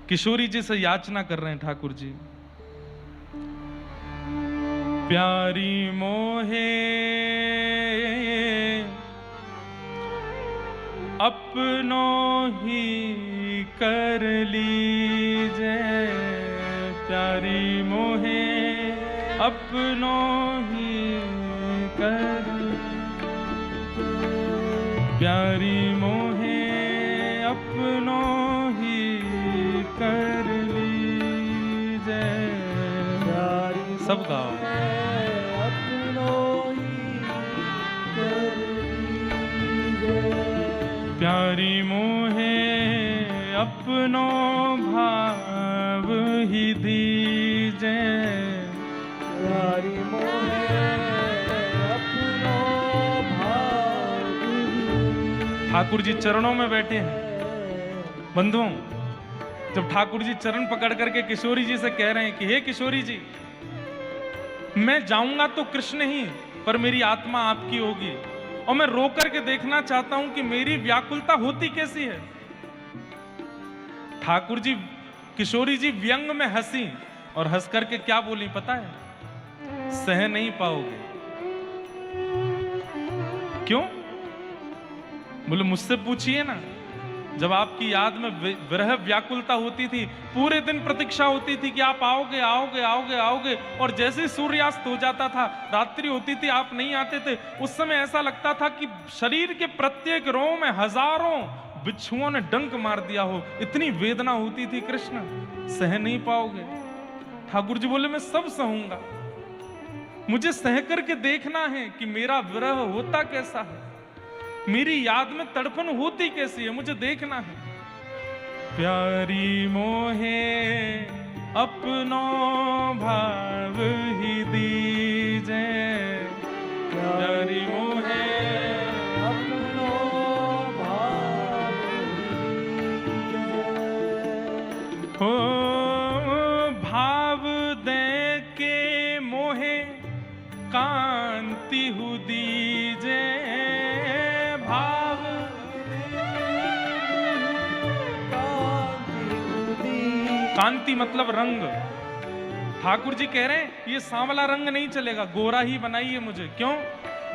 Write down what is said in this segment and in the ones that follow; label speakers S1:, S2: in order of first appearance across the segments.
S1: किशोरी जी से याचना कर रहे हैं ठाकुर जी। प्यारी मोहे अपनों ही कर लीजे, प्यारी मोहे अपनों ही कर, प्यारी मोहे अपनों ही कर लीजे। सब गाओ। प्यारी मोहे अपनो भाव ही दीजे, प्यारी मोहे अपनो भाव। ठाकुर जी चरणों में बैठे हैं। बंधुओं, जब ठाकुर जी चरण पकड़ करके किशोरी जी से कह रहे हैं कि हे किशोरी जी, मैं जाऊंगा तो कृष्ण ही, पर मेरी आत्मा आपकी होगी, और मैं रो करके देखना चाहता हूं कि मेरी व्याकुलता होती कैसी है। ठाकुर जी, किशोरी जी व्यंग में हंसी, और हंस करके क्या बोली पता है? सह नहीं पाओगे। क्यों? बोले मुझसे पूछिए ना। जब आपकी याद में विरह व्याकुलता होती थी, पूरे दिन प्रतीक्षा होती थी कि आप आओगे आओगे आओगे आओगे, और जैसे ही सूर्यास्त हो जाता था, रात्रि होती थी, आप नहीं आते थे। उस समय ऐसा लगता था कि शरीर के प्रत्येक रोम में हजारों बिच्छुओं ने डंक मार दिया हो, इतनी वेदना होती थी। कृष्ण, सह नहीं पाओगे? ठाकुर जी बोले मैं सब सहूंगा, मुझे सह करके देखना है कि मेरा विरह होता कैसा है, मेरी याद में तड़पन होती कैसी है, मुझे देखना है। प्यारी मोहे अपनो भाव ही दीजे, प्यारी मोहे अपनो भाव हो, भाव दे के मोहे कांति हु दीजे, भाव कांति मतलब रंग। ठाकुर जी कह रहे हैं ये सांवला रंग नहीं चलेगा, गोरा ही बनाइए मुझे। क्यों?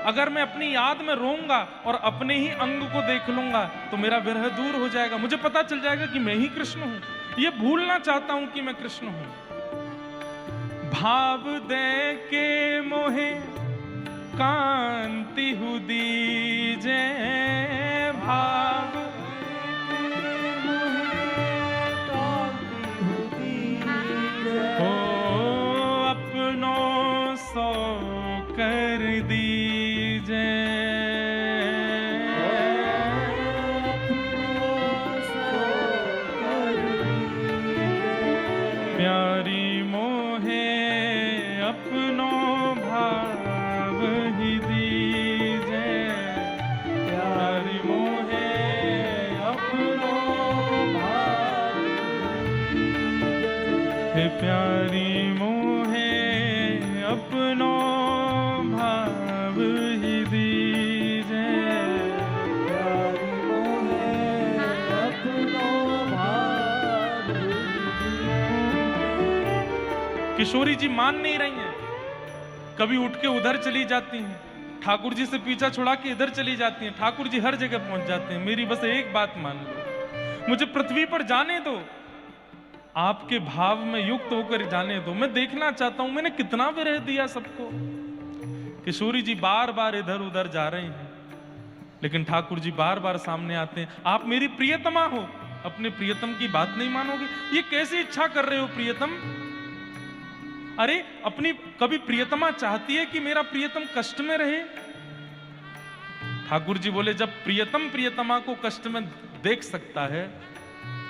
S1: अगर मैं अपनी याद में रोऊंगा और अपने ही अंग को देख लूंगा तो मेरा विरह दूर हो जाएगा, मुझे पता चल जाएगा कि मैं ही कृष्ण हूं। ये भूलना चाहता हूं कि मैं कृष्ण हूं। भाव दे के मोहे कांति हु दीजे, भाव हो अपनों सो कर दीजे, प्यारी मोहे अपनों भाव ही दीजे, प्यारी मोहे अपनों भाव, हे प्यारी मोहे अपनों भाव ही दीजे, प्यारी मोहे अपनों भाव। किशोरी जी मान नहीं रही हैं, कभी उठ के उधर चली जाती हैं, ठाकुर जी से पीछा छुड़ा के इधर चली जाती हैं। ठाकुर जी हर जगह पहुंच जाते हैं। मेरी बस एक बात मान लो, मुझे पृथ्वी पर जाने दो, आपके भाव में युक्त होकर जाने दो, मैं देखना चाहता हूं मैंने कितना विरह दिया सबको। किशोरी जी बार बार इधर उधर जा रहे हैं, लेकिन ठाकुर जी बार बार सामने आते हैं। आप मेरी प्रियतमा हो, अपने प्रियतम की बात नहीं मानोगे? ये कैसी इच्छा कर रहे हो प्रियतम? अरे अपनी कभी प्रियतमा चाहती है कि मेरा प्रियतम कष्ट में रहे? ठाकुर जी बोले जब प्रियतम प्रियतमा को कष्ट में देख सकता है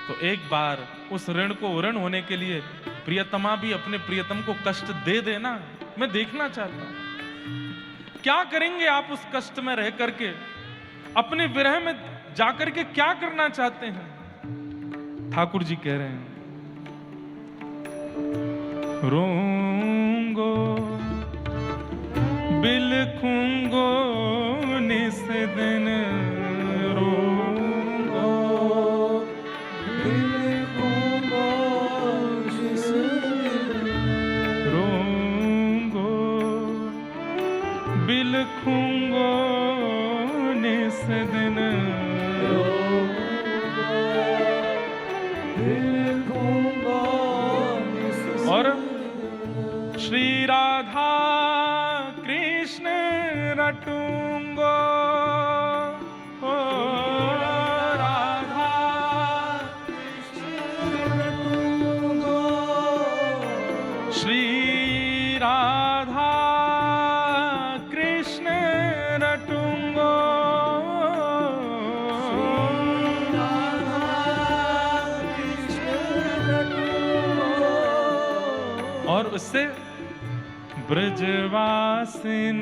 S1: तो एक बार उस ऋण को ऋण होने के लिए प्रियतमा भी अपने प्रियतम को कष्ट दे देना, मैं देखना चाहता हूं। क्या करेंगे आप उस कष्ट में रह करके? अपने विरह में जाकर के क्या करना चाहते हैं? ठाकुर जी कह रहे हैं रोऊंगो बिलखूंगो निस दिन, रोऊंगो बिलखूंगो और श्री राधा कृष्ण रटूंगो, ओ राधा कृष्ण रटूंगो, श्री राधा कृष्ण रटूंगो, और उससे ब्रजवासिन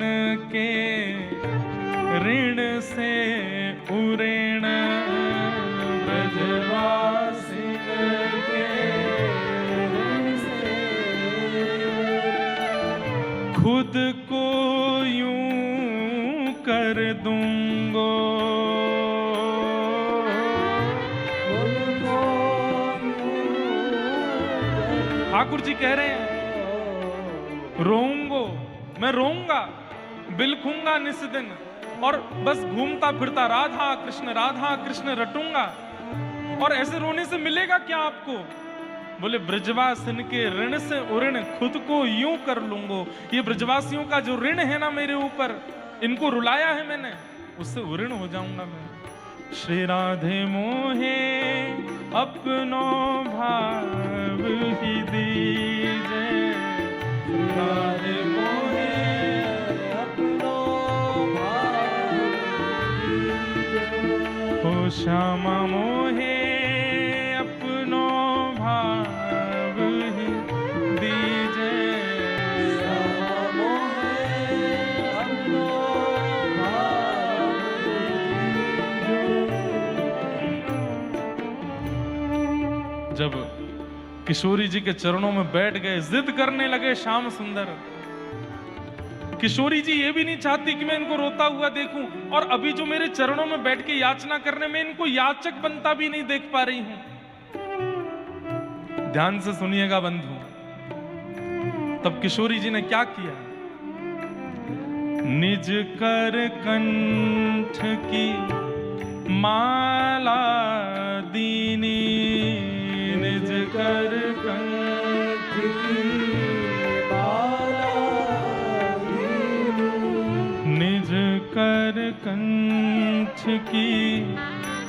S1: के ऋण से उऋण, ब्रजवासिन के ऋण से खुद को यूं कर दूंगो, ठाकुर जी कह रहे हैं रोऊंगो, मैं रोऊंगा, बिलखूंगा निस दिन, और बस घूमता फिरता राधा कृष्ण रटूंगा। और ऐसे रोने से मिलेगा क्या आपको? बोले ब्रजवासिन के ऋण से उऋण खुद को यूं कर लूंगो। ये ब्रजवासियों का जो ऋण है ना मेरे ऊपर, इनको रुलाया है मैंने, उससे उऋण हो जाऊंगा मैं। श्री राधे मोहे अपनो भाव ही दीजे, राधे मोहे अपनो भाव दीजे, ओ श्यामा मोहे अपनो भाव ही दीजे, श्यामा मोहे अपनो भाव दीजे। जब किशोरी जी के चरणों में बैठ गए, जिद करने लगे श्याम सुंदर। किशोरी जी ये भी नहीं चाहती कि मैं इनको रोता हुआ देखूं, और अभी जो मेरे चरणों में बैठ के याचना करने में इनको याचक बनता भी नहीं देख पा रही हूं। ध्यान से सुनिएगा बंधु, तब किशोरी जी ने क्या किया? निज कर कंठ की माला दीनी, निज कर कंठ की माला दीनी, निज कर कंठ की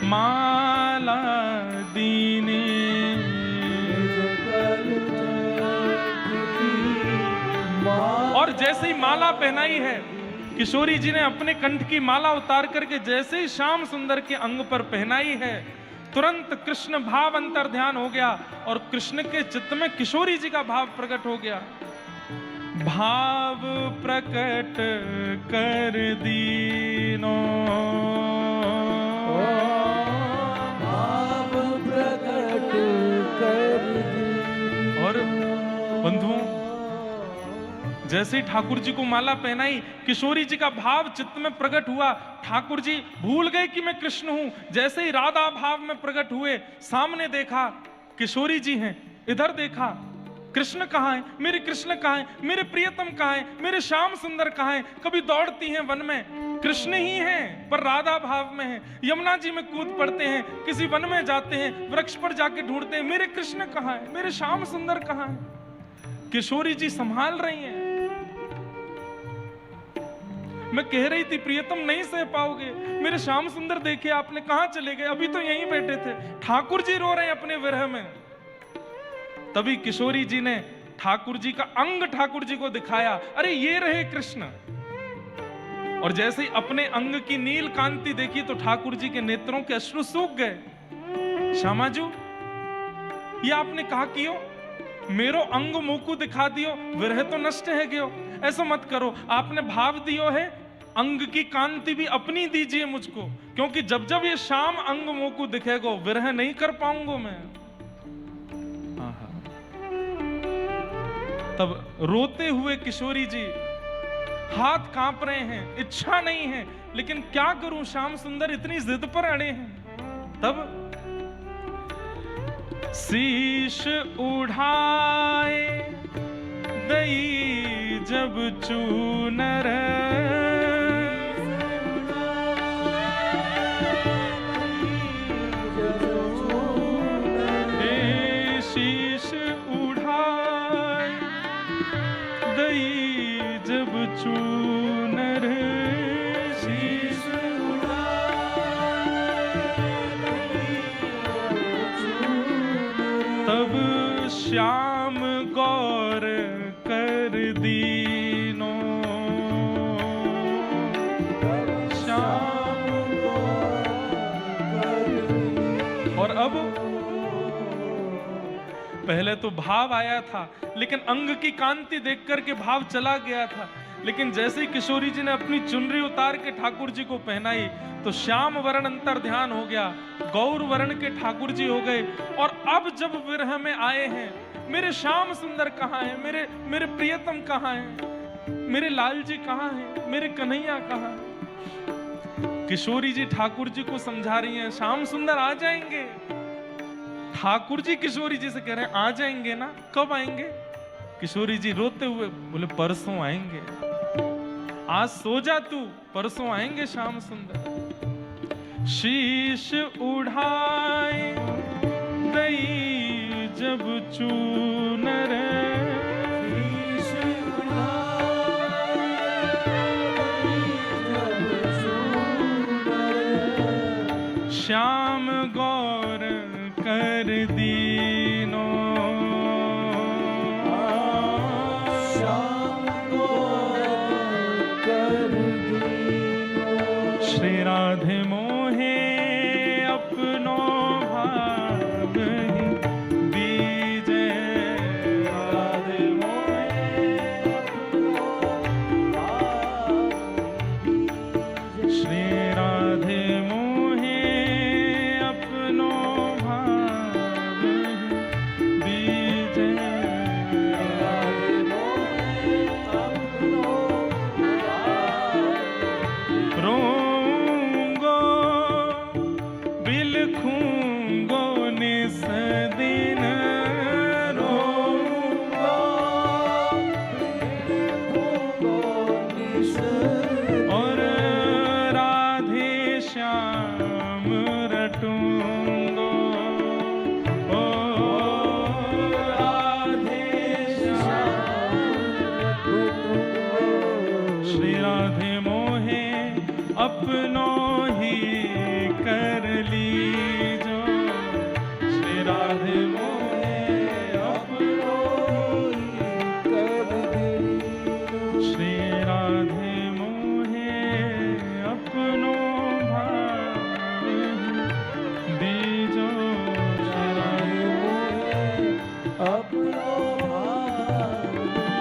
S1: माला दीनी, निज कर कंठ की माला। और जैसे ही माला पहनाई है, किशोरी जी ने अपने कंठ की माला उतार करके जैसे ही श्याम सुंदर के अंग पर पहनाई है, तुरंत कृष्ण भाव अंतर ध्यान हो गया, और कृष्ण के चित्त में किशोरी जी का भाव प्रकट हो गया। भाव प्रकट कर दीनो, भाव प्रकट कर दीनो। और बंधुओं, जैसे ही ठाकुर जी को माला पहनाई, किशोरी जी का भाव चित्त में प्रकट हुआ। ठाकुर जी भूल गए कि मैं कृष्ण हूं। जैसे ही राधा भाव में प्रकट हुए, सामने देखा किशोरी जी हैं, इधर देखा कृष्ण कहाँ है, मेरे कृष्ण कहाँ है, मेरे प्रियतम कहाँ है, मेरे श्याम सुंदर कहाँ है। कभी दौड़ती हैं वन में, कृष्ण ही हैं पर राधा भाव में है। यमुना जी में कूद पड़ते हैं, किसी वन में जाते हैं, वृक्ष पर जाके ढूंढते हैं, मेरे कृष्ण कहाँ है, मेरे श्याम सुंदर कहाँ है। किशोरी जी संभाल रही हैं। मैं कह रही थी प्रियतम नहीं सह पाओगे, मेरे श्याम सुंदर देखे आपने, कहां चले गए, अभी तो यहीं बैठे थे। ठाकुर जी रो रहे हैं अपने विरह में। तभी किशोरी जी ने ठाकुर जी का अंग ठाकुर जी को दिखाया, अरे ये रहे कृष्ण। और जैसे ही अपने अंग की नील कांति देखी तो ठाकुर जी के नेत्रों के अश्रु सूख गए। श्यामाजू, ये आपने कहा कियो, मेरो अंग मुकु दिखा दियो, विरह तो नष्ट है गयो। ऐसा मत करो, आपने भाव दियो है, अंग की कांति भी अपनी दीजिए मुझको, क्योंकि जब जब ये शाम अंग मुकु दिखेगा, विरह नहीं कर पाऊंगा मैं। तब रोते हुए किशोरी जी, हाथ कांप रहे हैं, इच्छा नहीं है, लेकिन क्या करूं, श्याम सुंदर इतनी जिद पर अड़े हैं। तब शीश उठाए दई जब चूनर, शीश उठाए दई जब चूनर, शीश तब श्याम गौर कर दीनो, श्याम गौर कर दीनो। और अब पहले तो भाव आया था, लेकिन अंग की कांति देख करके भाव चला गया था। लेकिन जैसे ही किशोरी जी ने अपनी चुनरी उतार के ठाकुर जी को पहनाई तो श्याम वर्ण अंतर ध्यान हो गया, गौर वर्ण के ठाकुर जी हो गए। और अब जब विरह में आए हैं, मेरे श्याम सुंदर कहाँ हैं, मेरे प्रियतम कहाँ हैं, मेरे लाल जी कहाँ हैं, मेरे कन्हैया कहाँ हैं। किशोरी जी ठाकुर जी को समझा रही हैं, श्याम सुंदर आ जाएंगे। ठाकुर जी किशोरी जी से कह रहे हैं आ जाएंगे ना, कब आएंगे? किशोरी जी रोते हुए बोले परसों आएंगे, आज सो जा तू, परसों आएंगे श्याम सुंदर। शीश उठाए दई जब चूनर, शीश उठाए जब चूनर, श्याम गौर कर दीनो, श्याम गौर कर दीनो। श्री राधे मोहे अपनो भाव दीजे, राधे मोहे अपनो भाव दीजे। श्री राधे मोहे अपनो भाव दीजे, राधे मोहे अपनो रोऊंगो बिलखूंगो निस दिन, रोऊंगो बिलखूंगो निस दिन। और राधे श्याम रटूंगो, ओ राधे श्याम रटूंगो। श्री राधे मोहे अपनो ही कर लीजो, श्री राधे मोहे अपनो ही कर लीजो। श्री राधे मोहे अपनो भाव दीजो, श्री राधे मोहे अपनो भाव दीजो।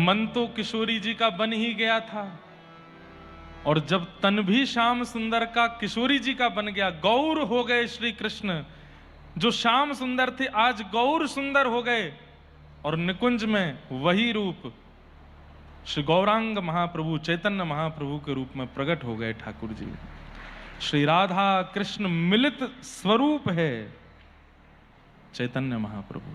S1: मन तो किशोरी जी का बन ही गया था, और जब तन भी श्याम सुंदर का किशोरी जी का बन गया, गौर हो गए श्री कृष्ण। जो श्याम सुंदर थे आज गौर सुंदर हो गए, और निकुंज में वही रूप श्री गौरांग महाप्रभु चैतन्य महाप्रभु के रूप में प्रकट हो गए ठाकुर जी। श्री राधा कृष्ण मिलित स्वरूप है चैतन्य महाप्रभु।